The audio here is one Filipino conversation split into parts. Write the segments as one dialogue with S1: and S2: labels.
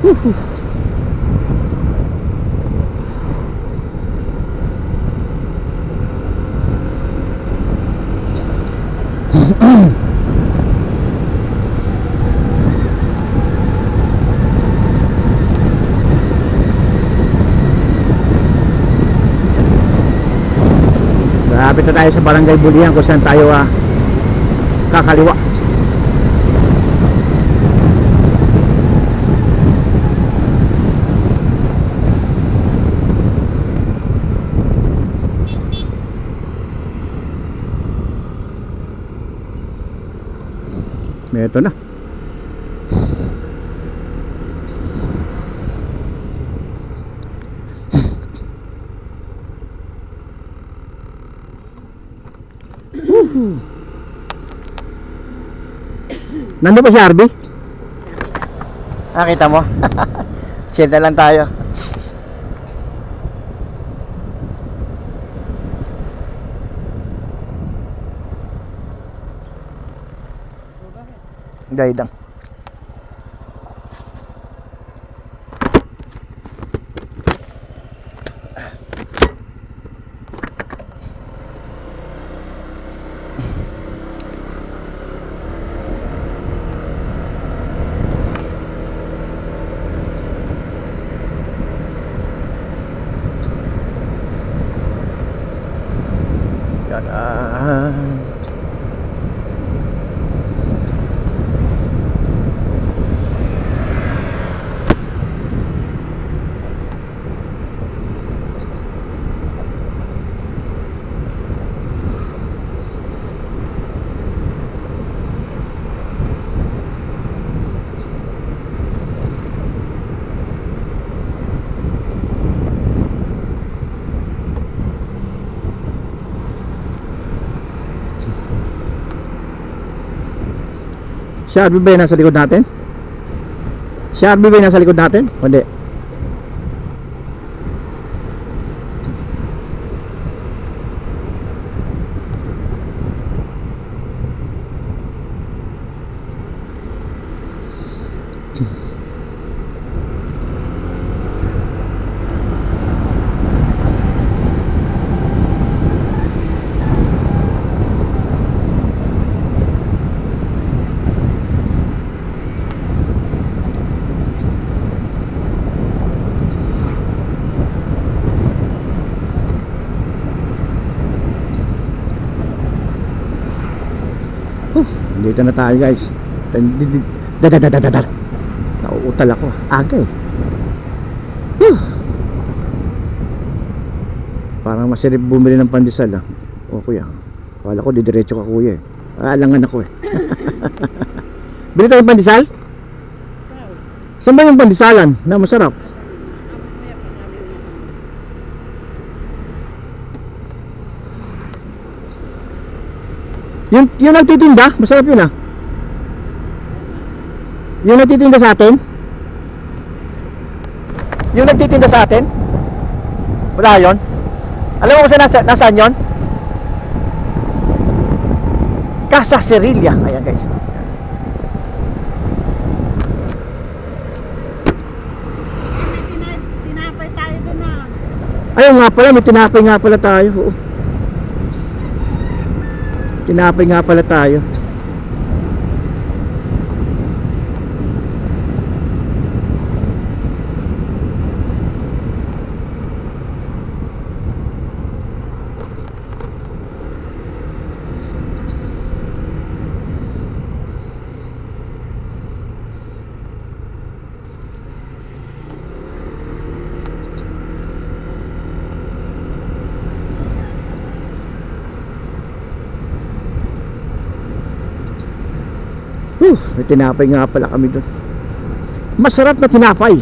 S1: Woohoo. Malapit na tayo sa Barangay Bulian kung saan tayo kakaliwa. Ito na. Nandun ba si Arby? Kita mo? Chill na lang tayo. Gaydang. Yan. Si Arby ba yung nasa likod natin? Si Arby ba yung nasa likod natin? O hindi? Dito na tayo guys. Nauutal ako. Aga eh. Parang masarap bumili ng pandesal O kuya, kala ko didiretso ka kuya alangan ako Bili tayo ng pandesal? Saan ba yung pandesalan na masarap? Yung nagtitinda, masarap yun Yung nagtitinda sa atin? Yung nagtitinda sa atin? Wala yun? Alam mo kung nasaan yun? Casa Cerilla. Ayan guys.
S2: Tinapay tayo doon
S1: Ayun nga pala, may tinapay nga pala tayo. Oo. Tinapay nga pala tayo. May tinapay nga pala kami doon. Masarap na tinapay.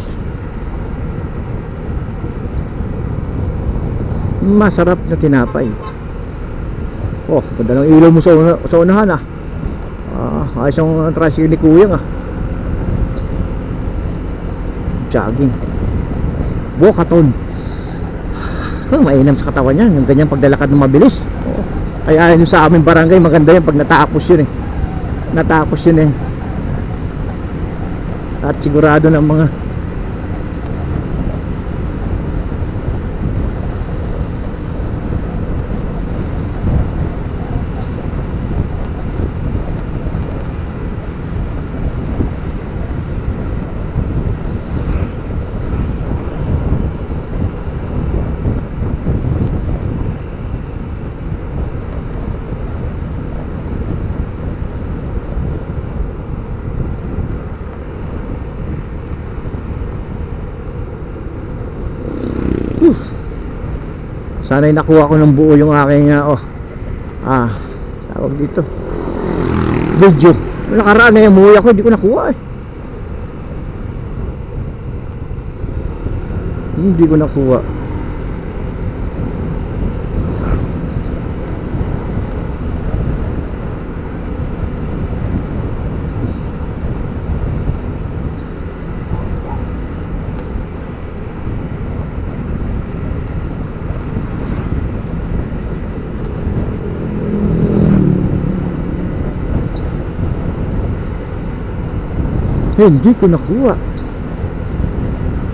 S1: Masarap na tinapay. Oh, ganda ng ilaw mo sa unahan ayos ang tricycle ni Kuya jogging Bokaton. Mainam sa katawan niya yung ganyang paglalakad ng mabilis. Kaya yun sa aming barangay maganda yan pag natapos yun At sigurado ng mga Sana'y nakuha ko ng buo yung aking tawag dito, video. Nakaraan na yung umuwi ako, hindi ko nakuha eh. Hindi ko nakuha. Hindi ko nakuha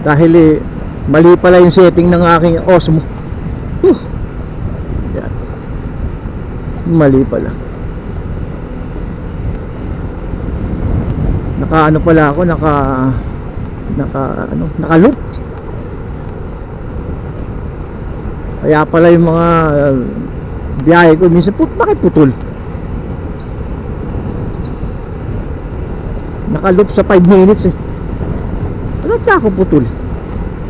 S1: dahil mali pala yung setting ng aking Osmo. Yan. Mali pala. Naka pala ako, naka loop. Kaya pala yung mga biyahe ko minsan bakit putol? Naka-loop sa 5 minutes eh. Ano ako putol?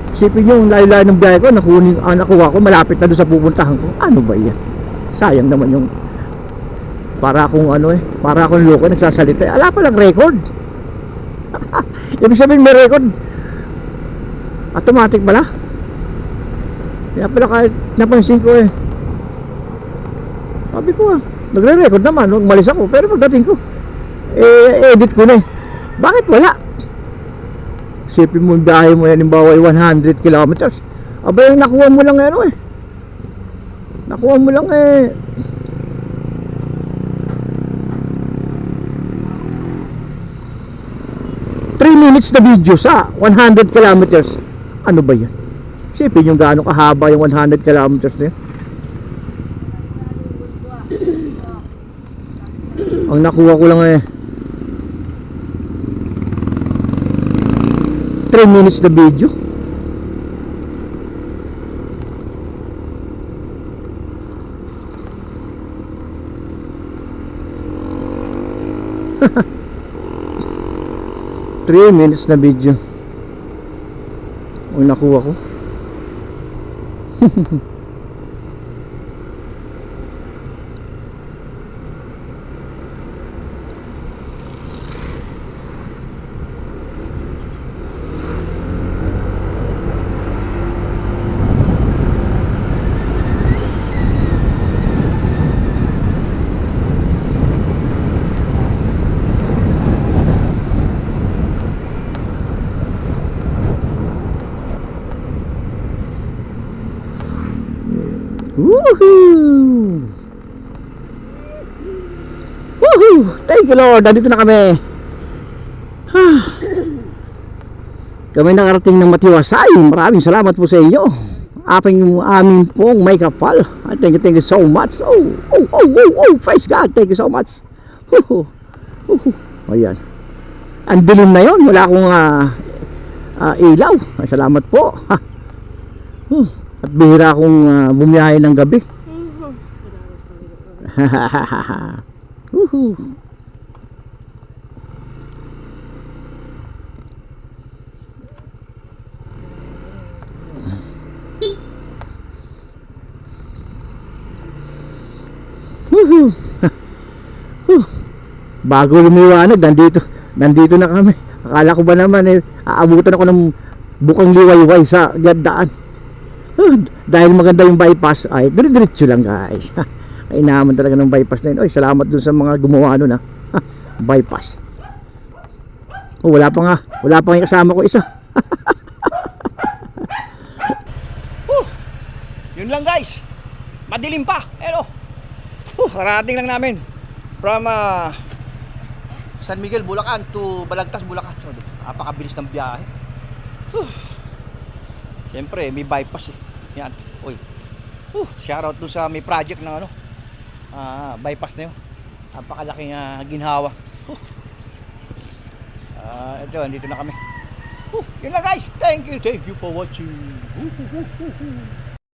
S1: Isipin nyo, yung layo-layo ng biyahe ko, nakuha ko, malapit na doon sa pupuntahan ko. Ano ba yan? Sayang naman yung para akong para akong loko nagsasalita. Ala palang record. Ibig sabihin may record. Automatic pala. Kaya pala kahit napansin ko eh. Sabi ko nagre-record naman, umalis ako. Pero pagdating ko, edit ko na eh. Bakit wala? Sipin mo yung biyahe mo yan, halimbawa 100 kilometers. Aba yung nakuha mo lang nakuha mo lang 3 minutes na video sa 100 kilometers. Ano ba yan? Sipin yung gaano kahaba yung 100 kilometers na yan. Ang nakuha ko lang 3 minutes na video. Three minutes na video ang nakuha ko. Woohoo! Woohoo! Thank you Lord, nandito na kami. Kami nakarating ng matiwasay. Maraming salamat po sa inyo. Amin pong may kapal. Thank you so much. Praise God, thank you so much. Ayan. Ang dilim na yun, wala akong ilaw. Salamat po. At bihira akong bumiyahe ng gabi. Bago lumiwanag, nandito na kami. Akala ko ba naman aabutan ako ng bukang liwayway sa daan. Dahil maganda yung bypass, ay diretso lang guys. Ay naman talaga ng bypass na yun. Oy, salamat dun sa mga gumawa nun bypass. Wala pa yung kasama ko isa. Yun lang guys, madilim pa. Karating lang namin from San Miguel, Bulacan to Balagtas, Bulacan. Napakabilis ng biyahe. Siyempre may bypass yan. Shoutout dun sa may project ng bypass na yun. Napakalaking ginhawa. Ito, andito na kami. Yun lang guys, thank you for watching.